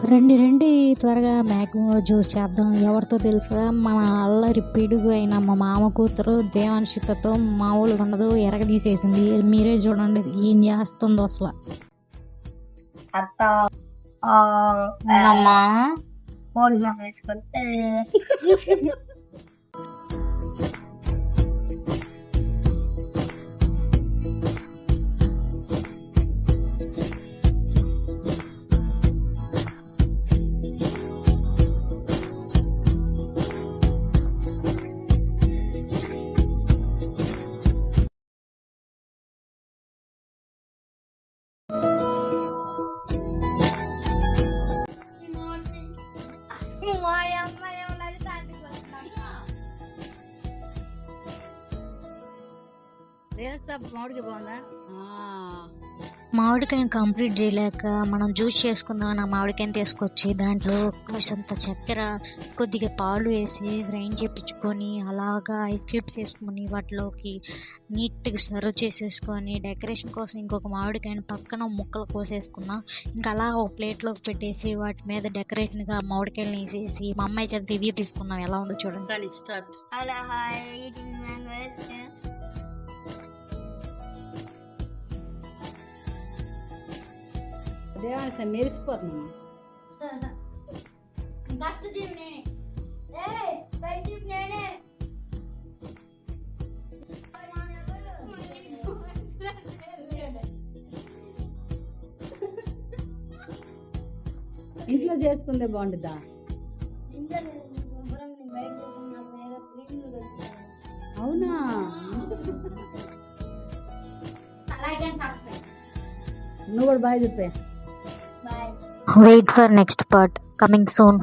రండి రండి త్వరగా మ్యాంగో జ్యూస్ చేద్దాం. ఎవరితో తెలుసా? మన అల్లరి పిడుగు అయిన మా మామ కూతురు దేవాన్షితతో మామూలుగా ఉండదు, ఎరగదీసేసింది. మీరే చూడండి ఏం చేస్తుందో అసలు. అత్త అమ్మా కోడి వేసుకుంటే మామిడికి బాగుందా? మామిడికాయని కంప్లీట్ చేయలేక మనం జ్యూస్ చేసుకుందాం ఆ మామిడికాయని తీసుకొచ్చి దాంట్లో కొంచెంత చక్కెర, కొద్దిగా పాలు వేసి గ్రైండ్ చేయించుకొని అలాగా ఐస్ క్యూబ్స్ వేసుకొని వాటిలోకి నీట్గా సర్వ్ చేసేసుకొని డెకరేషన్ కోసం ఇంకొక మామిడికాయని పక్కన ముక్కలు కోసేసుకున్నాం. ఇంకా అలా ఒక ప్లేట్లోకి పెట్టేసి వాటి మీద డెకరేషన్గా మామిడికాయలు వేసేసి మా అమ్మాయి చేత రివ్యూ తీసుకున్నాం. ఎలా ఉందో చూడండి. స్టార్ట్. అలా eating mangoes. దేవాన్ని మెరిసిపోతున్నామా? కష్టజీవి నేనే. ఇంట్లో చేసుకుందే బాగుంటుందా? అవునా? నువ్వు కూడా బాగా చెప్పే. Wait for next part coming soon.